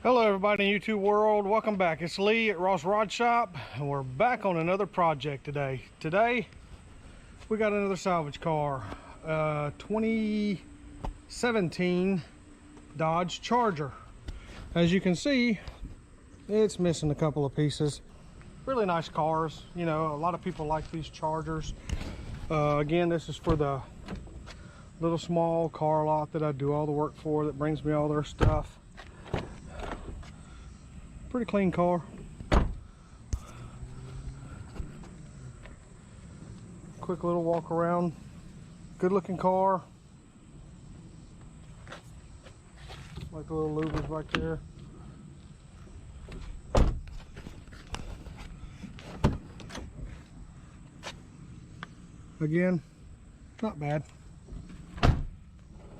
Hello everybody in YouTube world, welcome back. It's Lee at Ross Rod Shop and we're back on another project today. Today we got another salvage car, 2017 Dodge Charger. As you can see, it's missing a couple of pieces. Really nice cars, you know, a lot of people like these Chargers. Again, this is for the little small car lot that I do all the work for, that brings me all their stuff. Pretty clean car. Quick little walk around. Good looking car. Like the little louvers back there. Again, not bad.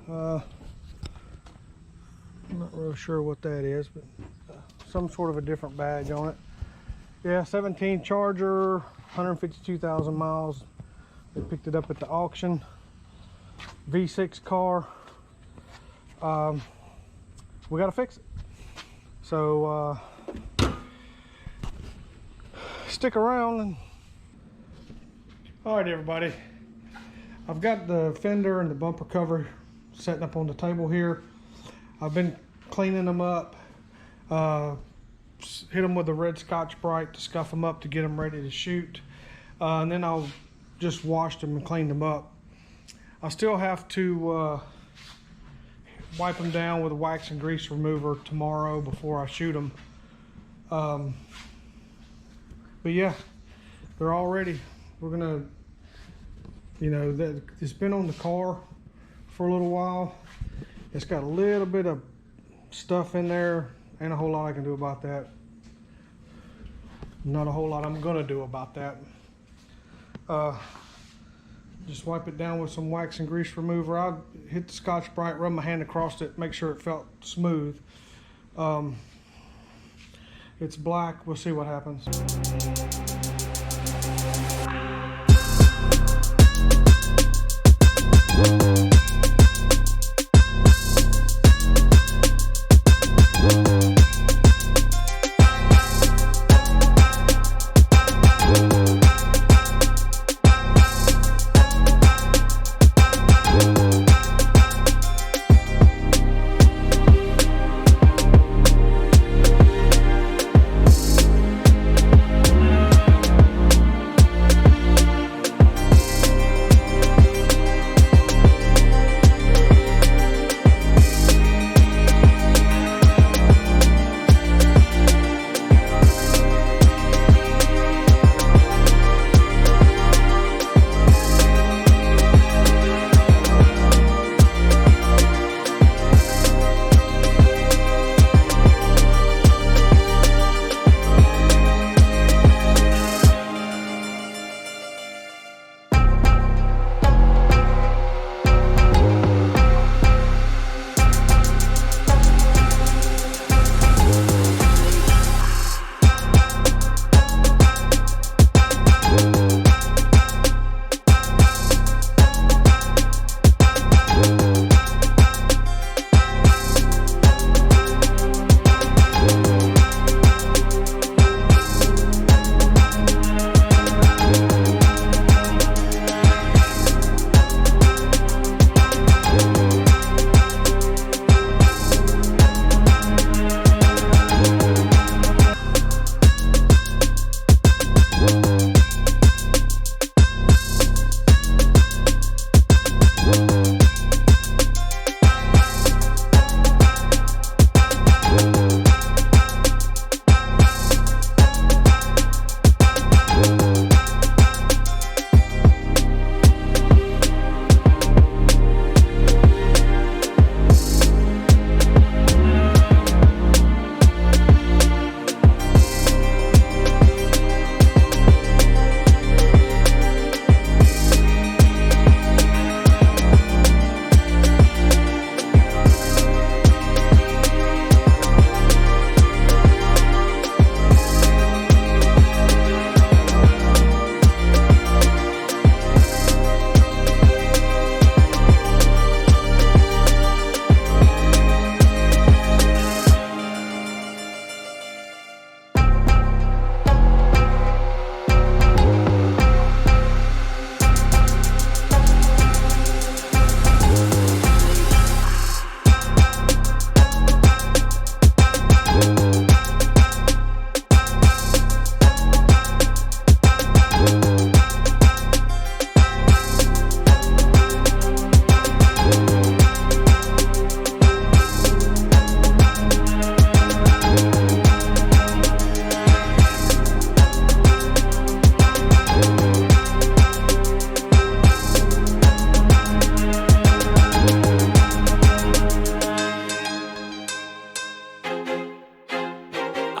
I'm not really sure what that is, but some sort of a different badge on it. Yeah, 17 Charger, 152,000 miles. They picked it up at the auction. V6 car. We gotta fix it. So stick around. And all right, everybody. I've got the fender and the bumper cover setting up on the table here. I've been cleaning them up. Hit them with a red Scotch-Brite to scuff them up to get them ready to shoot, and then I'll just wash them and clean them up. I still have to wipe them down with a wax and grease remover tomorrow before I shoot them. But yeah, they're all ready. We're gonna, you know, it's been on the car for a little while. It's got a little bit of stuff in there. Ain't a whole lot I can do about that. Not a whole lot I'm gonna do about that. Just wipe it down with some wax and grease remover. I'll hit the Scotch-Brite, run my hand across it, make sure it felt smooth. It's black, we'll see what happens.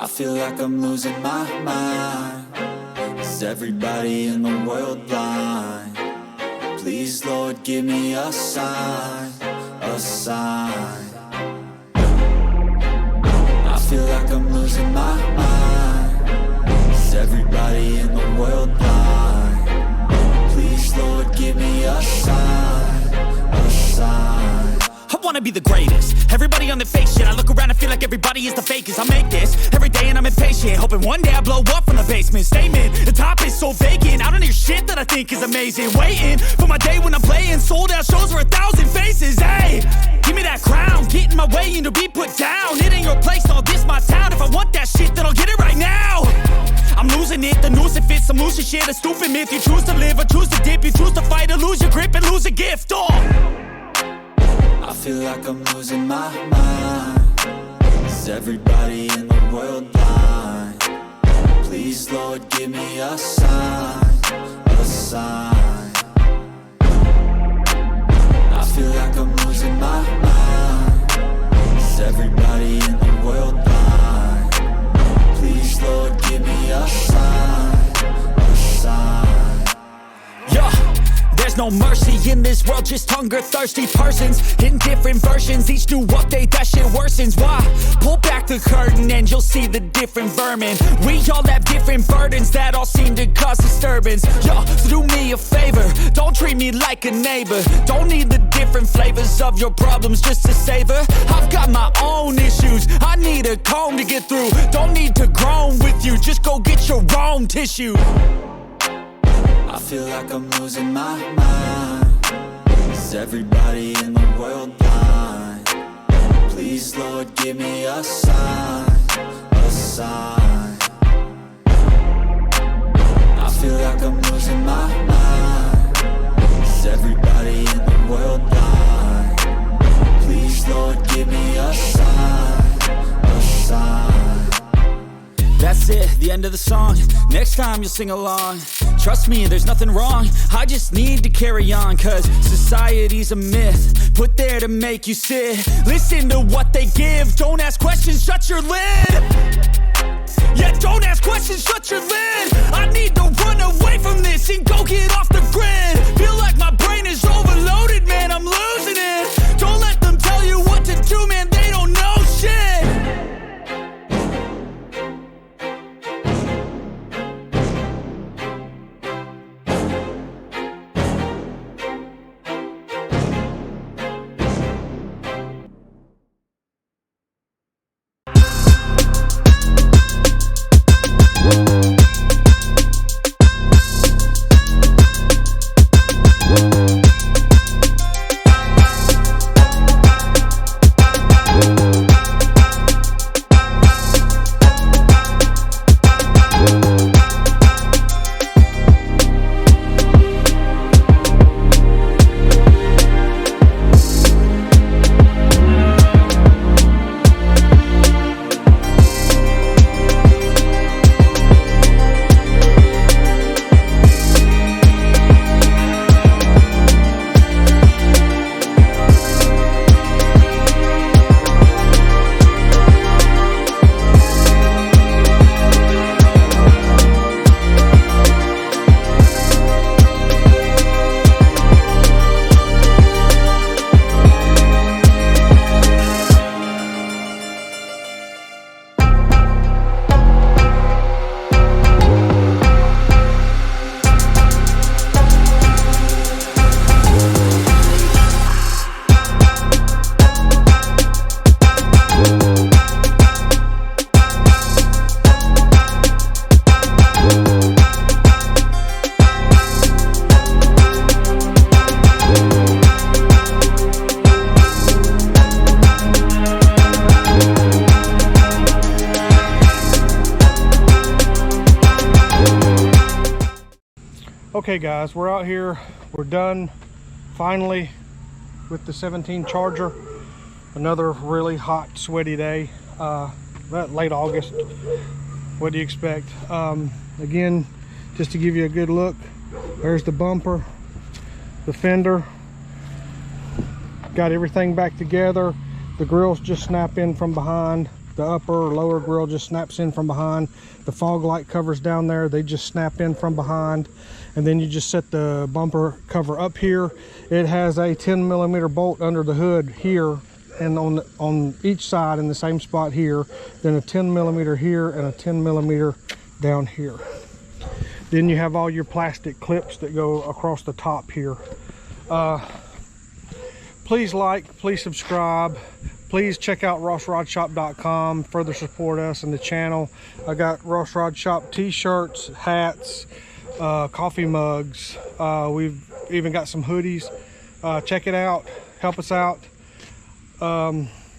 I feel like I'm losing my mind. Is everybody in the world blind? Please, Lord, give me a sign, a sign. I feel like I'm losing my mind. Is everybody in the world blind? Please, Lord, give me a sign, a sign. I wanna be the greatest. Everybody on the fake shit. I look around and feel like everybody is the fakest. I make this every day and I'm impatient, hoping one day I blow up from the basement. Statement, the top is so vacant. I don't hear shit that I think is amazing. Waiting for my day when I'm playing sold out shows for 1,000 faces. Hey, give me that crown, get in my way and to be put down. It ain't your place, all this my town. If I want that shit, then I'll get it right now. I'm losing it, the noose it fits, I'm losing shit. A stupid myth, you choose to live or choose to dip. You choose to fight or lose your grip and lose a gift. I feel like I'm losing my mind. Is everybody in the world blind? Please, Lord, give me a sign, a sign. I feel like I'm losing my mind. Is everybody in the world blind? Please, Lord, give me a sign, a sign. Yeah. There's no mercy in this world, just hunger-thirsty persons in different versions, each new update, that shit worsens. Why? Pull back the curtain and you'll see the different vermin. We all have different burdens that all seem to cause disturbance. Yo, so do me a favor, don't treat me like a neighbor. Don't need the different flavors of your problems just to savor. I've got my own issues, I need a comb to get through. Don't need to groan with you, just go get your own tissue. I feel like I'm losing my mind. Is everybody in the world blind? Please, Lord, give me a sign, a sign. I feel like I'm losing my mind. Is everybody in the world blind? Please, Lord, give me a sign, a sign. That's it, the end of the song. Next time you'll sing along. Trust me, there's nothing wrong. I just need to carry on, cause society's a myth put there to make you sit. Listen to what they give. Don't ask questions, shut your lid. Yeah, don't ask questions, shut your lid. I need to run away from this and go get off the grid. Feel like my brain is overloaded, man, I'm losing it. Don't let them tell you what to do, man, they don't know shit. Okay guys, we're out here, we're done finally with the 17 Charger. Another really hot, sweaty day, late August. What do you expect? Again, just to give you a good look, there's the bumper, the fender, got everything back together. The grills just snap in from behind. The upper or lower grill just snaps in from behind. The fog light covers down there, they just snap in from behind. And then you just set the bumper cover up here. It has a 10mm bolt under the hood here, and on each side in the same spot here, then a 10mm here and a 10mm down here. Then you have all your plastic clips that go across the top here. Please like, please subscribe. Please check out rossrodshop.com. Further support us and the channel. I got Ross Rod Shop t-shirts, hats, coffee mugs. We've even got some hoodies. Check it out. Help us out.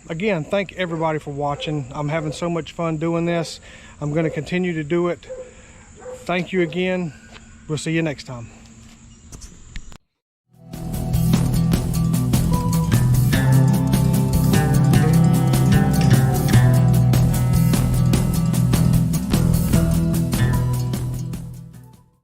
Again, thank everybody for watching. I'm having so much fun doing this. I'm going to continue to do it. Thank you again. We'll see you next time.